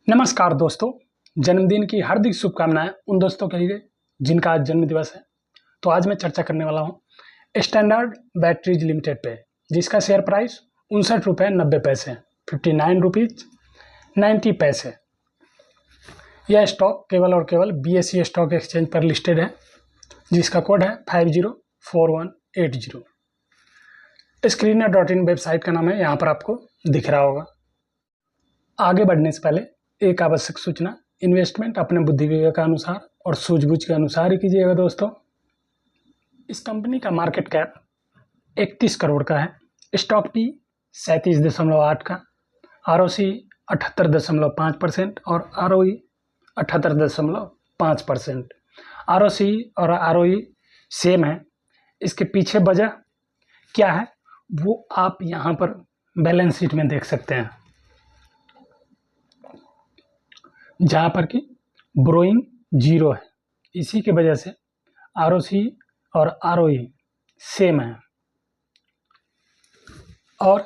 नमस्कार दोस्तों, जन्मदिन की हार्दिक शुभकामनाएं उन दोस्तों के लिए जिनका आज जन्म दिवस है। तो आज मैं चर्चा करने वाला हूं स्टैंडर्ड बैटरीज लिमिटेड पे, जिसका शेयर प्राइस 59 रुपये 90 पैसे, 59 रुपीज़ 90 पैसे। यह स्टॉक केवल और केवल BSE स्टॉक एक्सचेंज पर लिस्टेड है, जिसका कोड है 504180। Screener.in वेबसाइट का नाम है, यहाँ पर आपको दिख रहा होगा। आगे बढ़ने से पहले एक आवश्यक सूचना, इन्वेस्टमेंट अपने बुद्धि विवेक के अनुसार और सूझबूझ के अनुसार ही कीजिएगा दोस्तों। इस कंपनी का मार्केट कैप 31 करोड़ का है, स्टॉक पी 37.8 का, ROC 78.5% और ROE 78.5%। ROC और ROE सेम है। इसके पीछे वजह क्या है वो आप यहाँ पर बैलेंस शीट में देख सकते हैं, जहाँ पर कि ब्रोइंग 0 है। इसी की वजह से ROC और ROE सेम है। और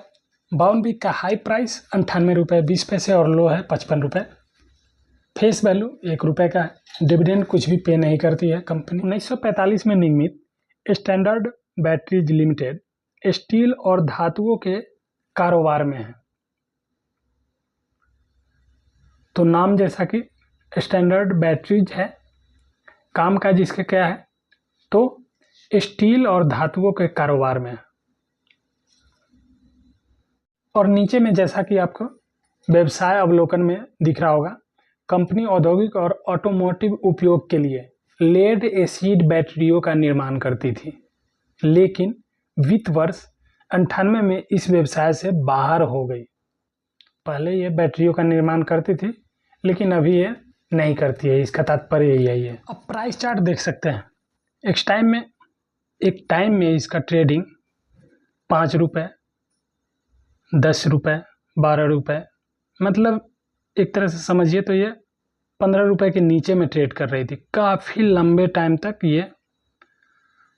बाउन वीक का हाई प्राइस 98 रुपये 20 पैसे और लो है 55 रुपये। फेस वैल्यू 1 रुपये का है। डिविडेंड कुछ भी पे नहीं करती है कंपनी। 1945 में निर्मित स्टैंडर्ड बैटरीज लिमिटेड स्टील और धातुओं के कारोबार में है। तो नाम जैसा कि स्टैंडर्ड बैटरीज है, काम काज इसका क्या है तो स्टील और धातुओं के कारोबार में है। और नीचे में जैसा कि आपको व्यवसाय अवलोकन में दिख रहा होगा, कंपनी औद्योगिक और ऑटोमोटिव उपयोग के लिए लेड एसिड बैटरियों का निर्माण करती थी, लेकिन वित्त वर्ष 98 में इस व्यवसाय से बाहर हो गई। पहले ये बैटरियों का निर्माण करती थी, लेकिन अभी ये नहीं करती है। इसका तात्पर्य यही है। अब प्राइस चार्ट देख सकते हैं। एक टाइम में इसका ट्रेडिंग 5 रुपये 10 रुपये 12 रुपये, मतलब एक तरह से समझिए तो ये 15 रुपये के नीचे में ट्रेड कर रही थी। काफ़ी लंबे टाइम तक ये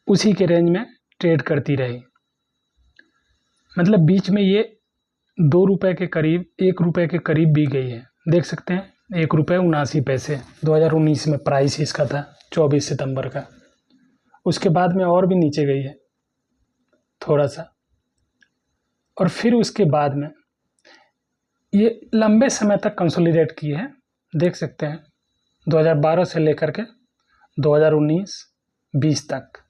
उसी के रेंज में ट्रेड करती रही। मतलब बीच में ये 2 रुपये के करीब 1 रुपये के करीब भी गई है। देख सकते हैं 1 रुपये 79 पैसे 2019 में प्राइस इसका था, 24 सितंबर का। उसके बाद में और भी नीचे गई है थोड़ा सा, और फिर उसके बाद में ये लंबे समय तक कंसोलिडेट की है। देख सकते हैं 2012 से लेकर के 2019-20 तक।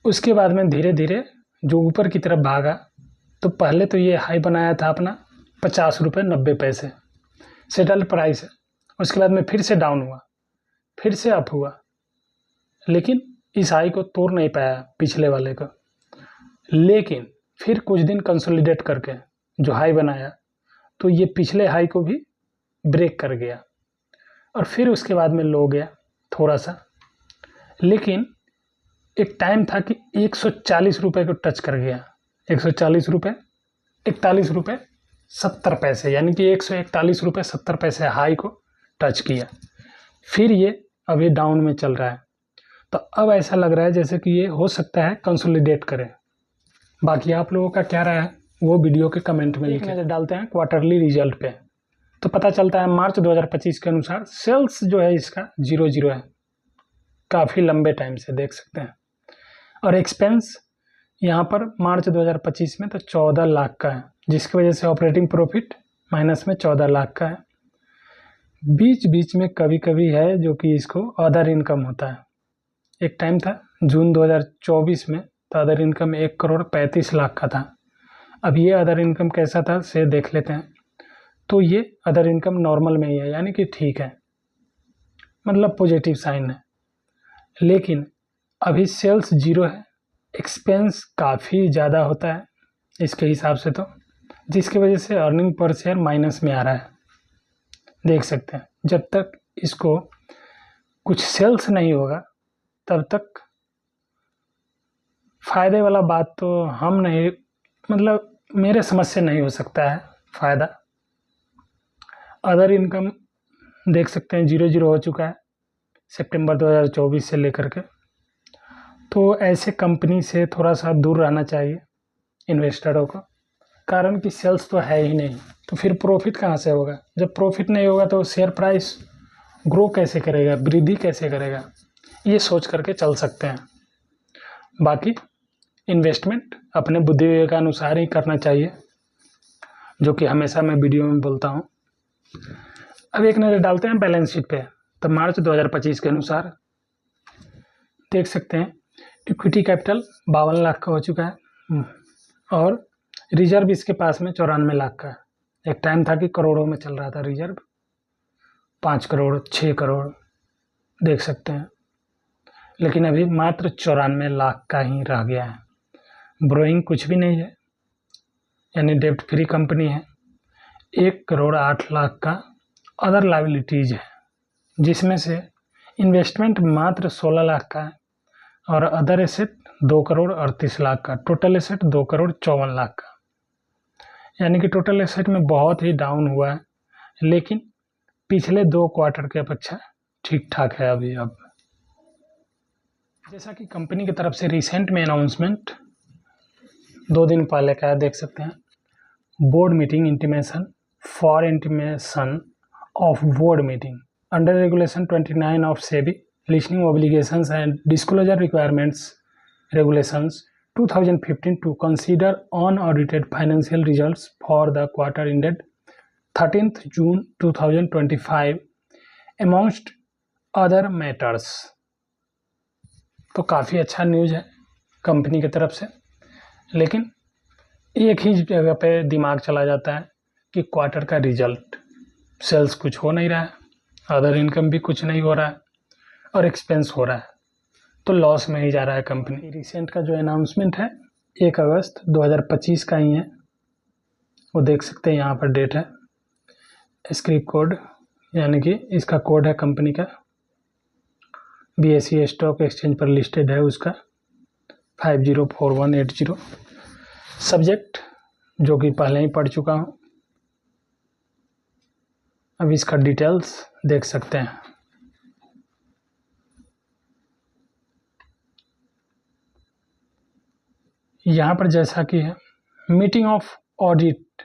उसके बाद में धीरे धीरे जो ऊपर की तरफ भागा, तो पहले तो ये हाई बनाया था अपना 50 रुपये 90 पैसे सेटल प्राइस है। उसके बाद में फिर से डाउन हुआ, फिर से अप हुआ, लेकिन इस हाई को तोड़ नहीं पाया पिछले वाले को। लेकिन फिर कुछ दिन कंसोलिडेट करके जो हाई बनाया, तो ये पिछले हाई को भी ब्रेक कर गया और फिर उसके बाद में लो गया थोड़ा सा। लेकिन एक टाइम था कि 140 रुपये को टच कर गया। 140 रुपये 41 रुपये 70 पैसे, यानी कि 141 रुपये 70 पैसे हाई को टच किया। फिर ये अभी डाउन में चल रहा है। तो अब ऐसा लग रहा है जैसे कि ये हो सकता है कंसोलिडेट करे। बाकी आप लोगों का क्या राय है वो वीडियो के कमेंट में लिखें। नजर डालते हैं क्वार्टरली रिजल्ट पे, तो पता चलता है मार्च 2025 के अनुसार सेल्स जो है इसका 0 है, काफ़ी लंबे टाइम से देख सकते हैं। और एक्सपेंस यहाँ पर मार्च 2025 में तो 14 लाख का है, जिसकी वजह से ऑपरेटिंग प्रॉफिट माइनस में 14 लाख का है। बीच बीच में कभी कभी है जो कि इसको अदर इनकम होता है। एक टाइम था जून 2024 में, तो अदर इनकम 1,35,00,000 का था। अब ये अदर इनकम कैसा था से देख लेते हैं। तो ये अदर इनकम नॉर्मल में ही है, यानी कि ठीक है, मतलब पॉजिटिव साइन है। लेकिन अभी सेल्स 0 है, एक्सपेंस काफ़ी ज़्यादा होता है इसके हिसाब से, तो जिसकी वजह से अर्निंग पर शेयर माइनस में आ रहा है। देख सकते हैं जब तक इसको कुछ सेल्स नहीं होगा तब तक फ़ायदे वाला बात तो हम नहीं, मतलब मेरे समझ से नहीं हो सकता है फ़ायदा। अदर इनकम देख सकते हैं 0 हो चुका है सितंबर 2024 से लेकर के। तो ऐसे कंपनी से थोड़ा सा दूर रहना चाहिए इन्वेस्टरों को, कारण कि सेल्स तो है ही नहीं। तो फिर प्रॉफिट कहाँ से होगा? जब प्रॉफिट नहीं होगा तो शेयर प्राइस ग्रो कैसे करेगा, वृद्धि कैसे करेगा? ये सोच करके चल सकते हैं। बाकी इन्वेस्टमेंट अपने बुद्धि विवेक के अनुसार ही करना चाहिए, जो कि हमेशा मैं वीडियो में बोलता हूँ। अब एक नज़र डालते हैं बैलेंस शीट पे। तो मार्च 2025 के अनुसार देख सकते हैं इक्विटी कैपिटल 52 लाख का हो चुका है और रिजर्व इसके पास में 94 लाख का है। एक टाइम था कि करोड़ों में चल रहा था रिजर्व, 5 करोड़ 6 करोड़ देख सकते हैं, लेकिन अभी मात्र 94 लाख का ही रह गया है। ब्रोइंग कुछ भी नहीं है, यानी डेब्ट फ्री कंपनी है। 1 करोड़ 8 लाख का अदर लायबिलिटीज है, जिसमें से इन्वेस्टमेंट मात्र 16 लाख का है और अदर एसेट 2 करोड़ 38 लाख का। टोटल एसेट 2 करोड़ 54 लाख का, यानी कि टोटल एसेट में बहुत ही डाउन हुआ है, लेकिन पिछले 2 क्वार्टर के अपेक्षा ठीक ठाक है अभी। अब जैसा कि कंपनी की तरफ से रिसेंट में अनाउंसमेंट 2 दिन पहले का देख सकते हैं, board meeting intimation for intimation of board meeting under regulation 29 of SEBI listing obligations and disclosure requirements regulations 2015 to consider unaudited financial results for the quarter ended 13th June 2025 amongst other matters। तो काफ़ी अच्छा news है company की तरफ से, लेकिन एक ही जगह पे दिमाग चला जाता है कि क्वार्टर का रिजल्ट, सेल्स कुछ हो नहीं रहा है, अदर इनकम भी कुछ नहीं हो रहा है और एक्सपेंस हो रहा है, तो लॉस में ही जा रहा है कंपनी। रिसेंट का जो अनाउंसमेंट है 1 अगस्त 2025 का ही है, वो देख सकते हैं, यहाँ पर डेट है, स्क्रिप्ट कोड, यानी कि इसका कोड है कंपनी का, BSE स्टॉक एक्सचेंज पर लिस्टेड है उसका 504180। सब्जेक्ट जो कि पहले ही पढ़ चुका हूँ, अब इसका डिटेल्स देख सकते हैं। यहाँ पर जैसा कि है, meeting of audit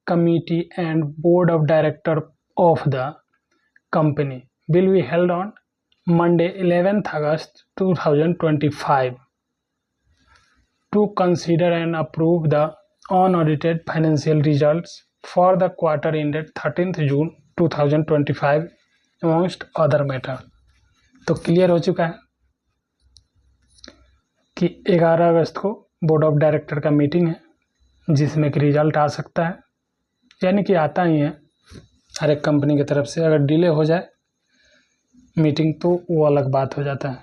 committee and board of director of the company will be held on Monday 11th August 2025 to consider and approve the unaudited financial results for the quarter ended 13th June 2025 amongst other matter। तो clear हो चुका है कि 11 अगस्त को board of director का meeting है, जिसमें कि रिजल्ट आ सकता है, यानी कि आता ही है हर एक कंपनी की तरफ से। अगर डिले हो जाए मीटिंग तो वो अलग बात हो जाता है,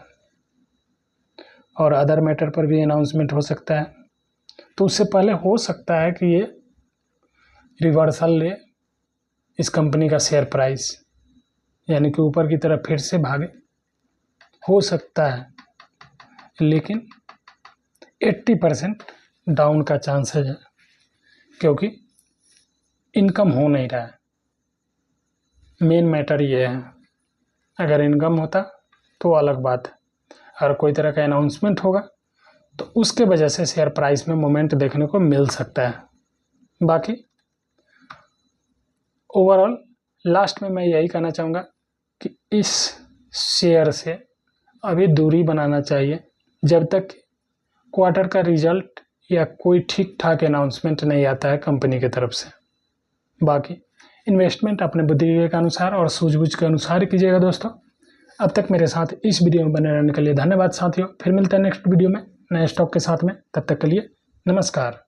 और अदर मैटर पर भी अनाउंसमेंट हो सकता है। तो उससे पहले हो सकता है कि ये रिवर्सल ले इस कंपनी का शेयर प्राइस, यानी कि ऊपर की तरफ फिर से भागे, हो सकता है, लेकिन 80% डाउन का चांसेस है, क्योंकि इनकम हो नहीं रहा है। मेन मैटर ये है, अगर इनकम होता तो अलग बात है, अगर कोई तरह का अनाउंसमेंट होगा तो उसके वजह से शेयर प्राइस में मोमेंट देखने को मिल सकता है। बाकी ओवरऑल लास्ट में मैं यही कहना चाहूँगा कि इस शेयर से अभी दूरी बनाना चाहिए, जब तक क्वार्टर का रिजल्ट या कोई ठीक ठाक अनाउंसमेंट नहीं आता है कंपनी की तरफ से। बाकी इन्वेस्टमेंट अपने बुद्धि विवेक के अनुसार और सूझबूझ के अनुसार कीजिएगा दोस्तों। अब तक मेरे साथ इस वीडियो में बने रहने के लिए धन्यवाद साथियों। फिर मिलते हैं नेक्स्ट वीडियो में नए स्टॉक के साथ में, तब तक के लिए नमस्कार।